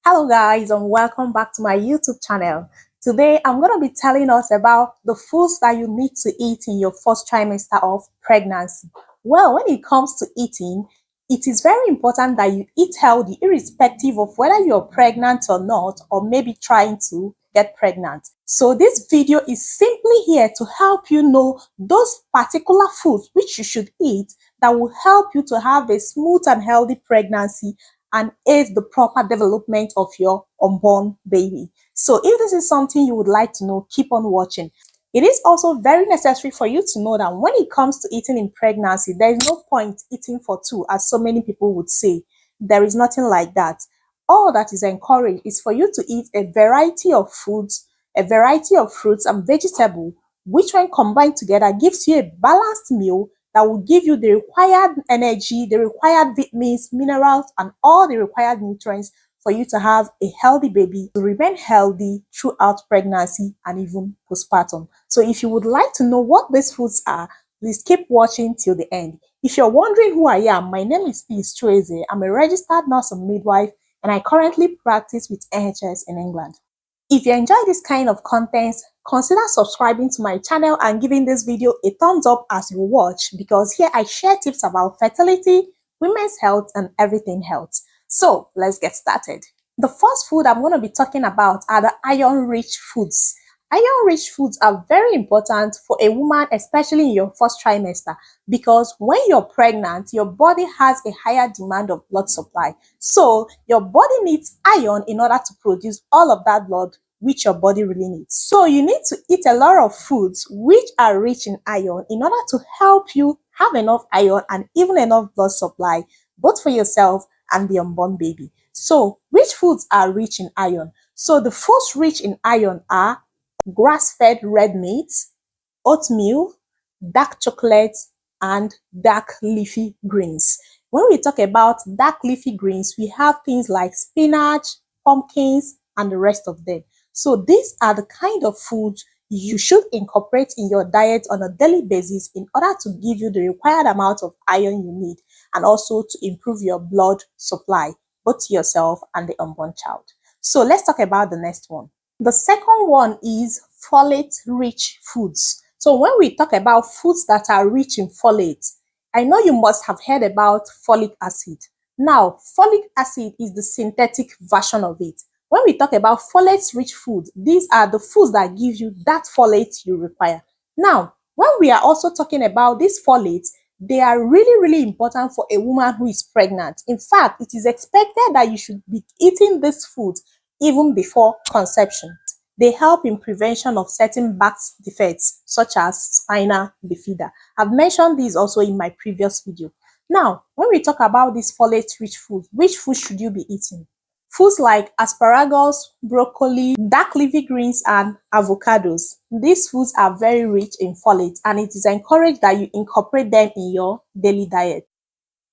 Hello guys and welcome back to my YouTube channel. Today I'm going to be telling us about the foods that you need to eat in your first trimester of pregnancy. Well, when it comes to eating, it is very important that you eat healthy irrespective of whether you're pregnant or not, or maybe trying to get pregnant. So this video is simply here to help you know those particular foods which you should eat that will help you to have a smooth and healthy pregnancy and aid the proper development of your unborn baby. So if this is something you would like to know, keep on watching. It is also very necessary for you to know that when it comes to eating in pregnancy, there is no point eating for two, as so many people would say. There is nothing like that. All that is encouraged is for you to eat a variety of foods, a variety of fruits and vegetables, which when combined together gives you a balanced meal that will give you the required energy, the required vitamins, minerals, and all the required nutrients for you to have a healthy baby, to remain healthy throughout pregnancy and even postpartum. So if you would like to know what these foods are, please keep watching till the end. If you're wondering who I am, my name is Tracy. I'm a registered nurse and midwife, and I currently practice with NHS in England. If you enjoy this kind of content, consider subscribing to my channel and giving this video a thumbs up as you watch, because here I share tips about fertility, women's health, and everything health. So let's get started. The first food I'm going to be talking about are the iron-rich foods. Iron-rich foods are very important for a woman, especially in your first trimester, because when you're pregnant, your body has a higher demand of blood supply. So your body needs iron in order to produce all of that blood which your body really needs. So you need to eat a lot of foods which are rich in iron in order to help you have enough iron and even enough blood supply, both for yourself and the unborn baby. So which foods are rich in iron? So the foods rich in iron are grass-fed red meat, oatmeal, dark chocolate, and dark leafy greens. When we talk about dark leafy greens, we have things like spinach, pumpkins, and the rest of them. So these are the kind of foods you should incorporate in your diet on a daily basis in order to give you the required amount of iron you need, and also to improve your blood supply, both to yourself and the unborn child. So let's talk about the next one. The second one is folate-rich foods. So when we talk about foods that are rich in folate, I know you must have heard about folic acid. Now, folic acid is the synthetic version of it. When we talk about folate-rich food, these are the foods that give you that folate you require. Now, when we are also talking about these folates, they are really, really important for a woman who is pregnant. In fact, it is expected that you should be eating these foods even before conception. They help in prevention of certain birth defects such as spina bifida. I've mentioned these also in my previous video. Now, when we talk about these folate-rich foods, which food should you be eating? Foods like asparagus, broccoli, dark leafy greens, and avocados. These foods are very rich in folate, and it is encouraged that you incorporate them in your daily diet.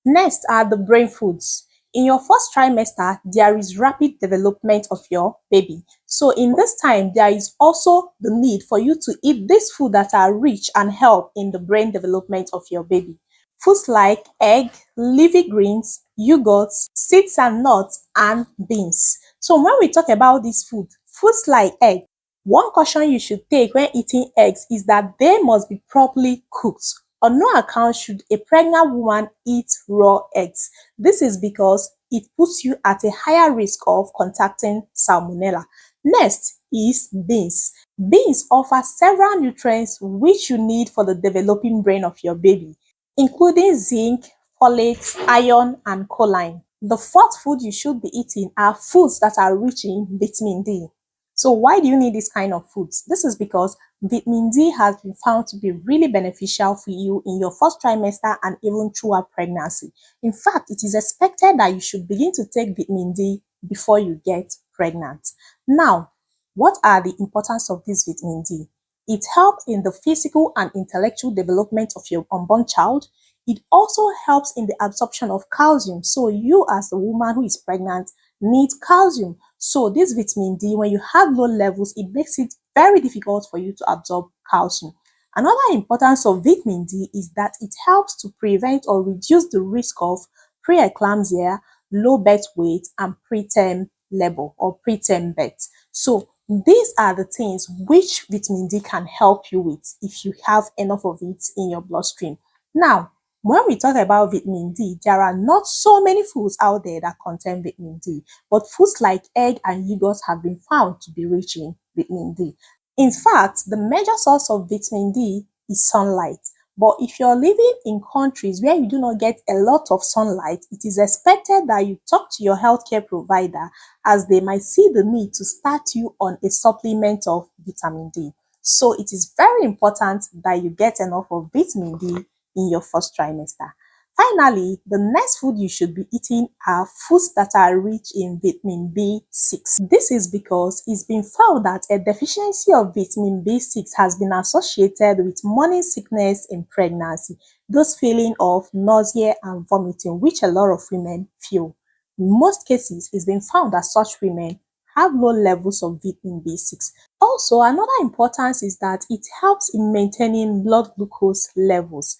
Next are the brain foods. In your first trimester, there is rapid development of your baby. So in this time, there is also the need for you to eat these foods that are rich and help in the brain development of your baby. Foods like egg, leafy greens, yogurts, seeds and nuts, and beans. So when we talk about these foods like egg, one caution you should take when eating eggs is that they must be properly cooked. On no account should a pregnant woman eat raw eggs. This is because it puts you at a higher risk of contacting salmonella. Next is beans. Beans offer several nutrients which you need for the developing brain of your baby, including zinc, folate, iron, and choline. The fourth food you should be eating are foods that are rich in vitamin D. So why do you need this kind of foods? This is because vitamin D has been found to be really beneficial for you in your first trimester and even throughout pregnancy. In fact, it is expected that you should begin to take vitamin D before you get pregnant. Now, what are the importance of this vitamin D? It helps in the physical and intellectual development of your unborn child. It also helps in the absorption of calcium. So you as a woman who is pregnant need calcium. So this vitamin D, when you have low levels, it makes it very difficult for you to absorb calcium. Another importance of vitamin D is that it helps to prevent or reduce the risk of preeclampsia, low birth weight, and preterm labor or preterm birth. So these are the things which vitamin D can help you with if you have enough of it in your bloodstream. Now, when we talk about vitamin D, there are not so many foods out there that contain vitamin D, but foods like egg and yogurt have been found to be rich in vitamin D. In fact, the major source of vitamin D is sunlight. But if you're living in countries where you do not get a lot of sunlight, it is expected that you talk to your healthcare provider, as they might see the need to start you on a supplement of vitamin D. So it is very important that you get enough of vitamin D in your first trimester. Finally, the next food you should be eating are foods that are rich in vitamin B6. This is because it's been found that a deficiency of vitamin B6 has been associated with morning sickness in pregnancy, those feeling of nausea and vomiting, which a lot of women feel. In most cases, it's been found that such women have low levels of vitamin B6. Also, another importance is that it helps in maintaining blood glucose levels.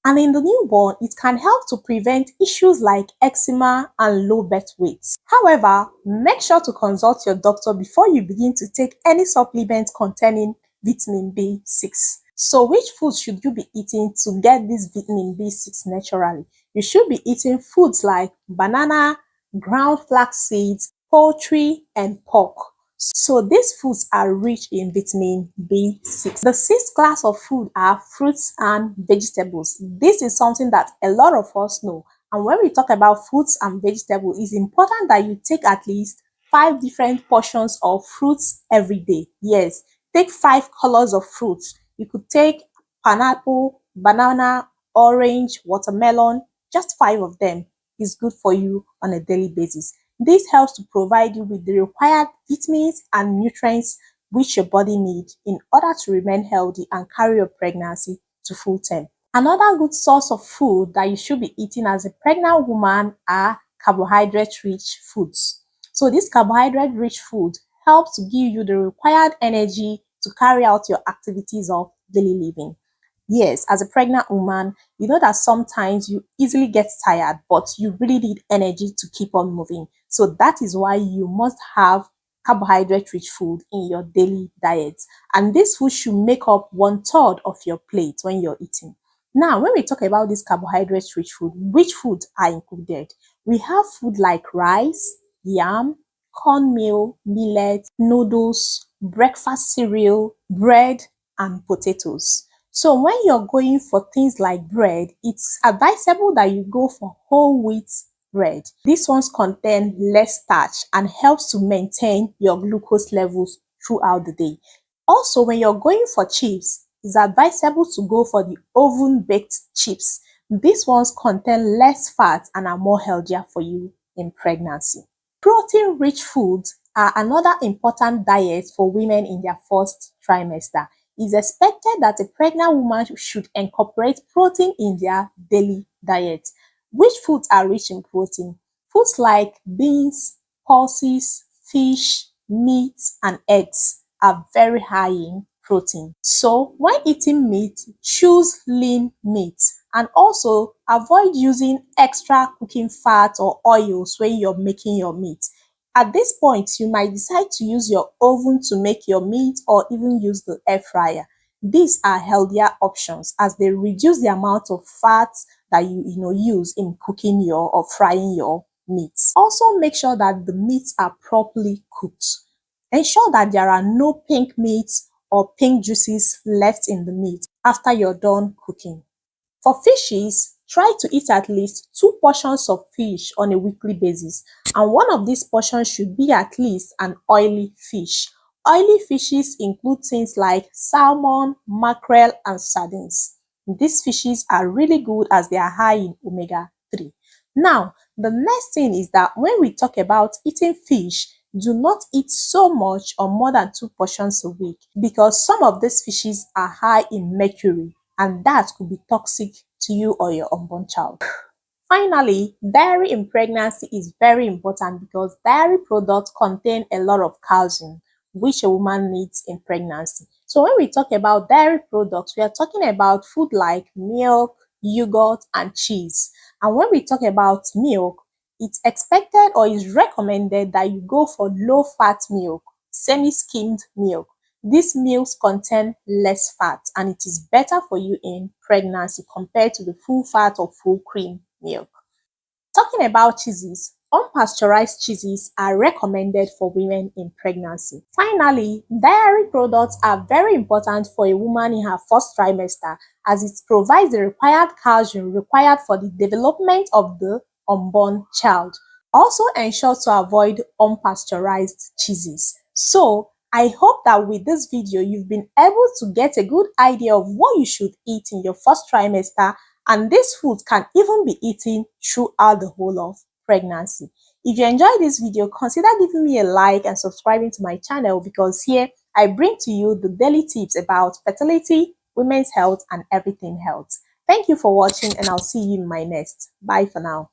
And in the newborn, it can help to prevent issues like eczema and low birth weight. However, make sure to consult your doctor before you begin to take any supplement containing vitamin B6. So, which foods should you be eating to get this vitamin B6 naturally? You should be eating foods like banana, ground flax seeds, poultry, and pork. So these foods are rich in vitamin B6. The sixth class of food are fruits and vegetables. This is something that a lot of us know. And when we talk about fruits and vegetables, it's important that you take at least 5 different portions of fruits every day. Yes, take 5 colors of fruits. You could take pineapple, banana, orange, watermelon, just 5 of them is good for you on a daily basis. This helps to provide you with the required vitamins and nutrients which your body needs in order to remain healthy and carry your pregnancy to full term. Another good source of food that you should be eating as a pregnant woman are carbohydrate-rich foods. So this carbohydrate-rich food helps to give you the required energy to carry out your activities of daily living. Yes, as a pregnant woman, you know that sometimes you easily get tired, but you really need energy to keep on moving. So that is why you must have carbohydrate-rich food in your daily diet. And this food should make up 1/3 of your plate when you're eating. Now, when we talk about this carbohydrate-rich food, which foods are included? We have food like rice, yam, cornmeal, millet, noodles, breakfast cereal, bread, and potatoes. So when you're going for things like bread, it's advisable that you go for whole wheat bread. These ones contain less starch and helps to maintain your glucose levels throughout the day. Also, when you're going for chips, it's advisable to go for the oven baked chips. These ones contain less fat and are more healthier for you in pregnancy. Protein-rich foods are another important diet for women in their first trimester. It's expected that a pregnant woman should incorporate protein in their daily diet. Which foods are rich in protein? Foods like beans, pulses, fish, meat, and eggs are very high in protein. So when eating meat, choose lean meat and also avoid using extra cooking fat or oils when you're making your meat. At this point, you might decide to use your oven to make your meat or even use the air fryer. These are healthier options as they reduce the amount of fat that you use in cooking your or frying your meats. Also make sure that the meats are properly cooked. Ensure that there are no pink meats or pink juices left in the meat after you're done cooking. For fishes, try to eat at least 2 portions of fish on a weekly basis, and one of these portions should be at least an oily fish. Oily fishes include things like salmon, mackerel, and sardines. These fishes are really good as they are high in omega-3. Now, the next thing is that when we talk about eating fish, do not eat so much or more than 2 portions a week because some of these fishes are high in mercury and that could be toxic to you or your unborn child. Finally, dairy in pregnancy is very important because dairy products contain a lot of calcium, which a woman needs in pregnancy. So when we talk about dairy products, we are talking about food like milk, yogurt, and cheese. And when we talk about milk, it's expected or is recommended that you go for low-fat milk, semi-skimmed milk. These milks contain less fat and it is better for you in pregnancy compared to the full-fat or full-cream milk. Talking about cheeses, unpasteurized cheeses are recommended for women in pregnancy. Finally, dairy products are very important for a woman in her first trimester as it provides the required calcium required for the development of the unborn child. Also ensure to avoid unpasteurized cheeses. So, I hope that with this video, you've been able to get a good idea of what you should eat in your first trimester, and this food can even be eaten throughout the whole of pregnancy. If you enjoyed this video, consider giving me a like and subscribing to my channel because here I bring to you the daily tips about fertility, women's health, and everything health. Thank you for watching and I'll see you in my next. Bye for now.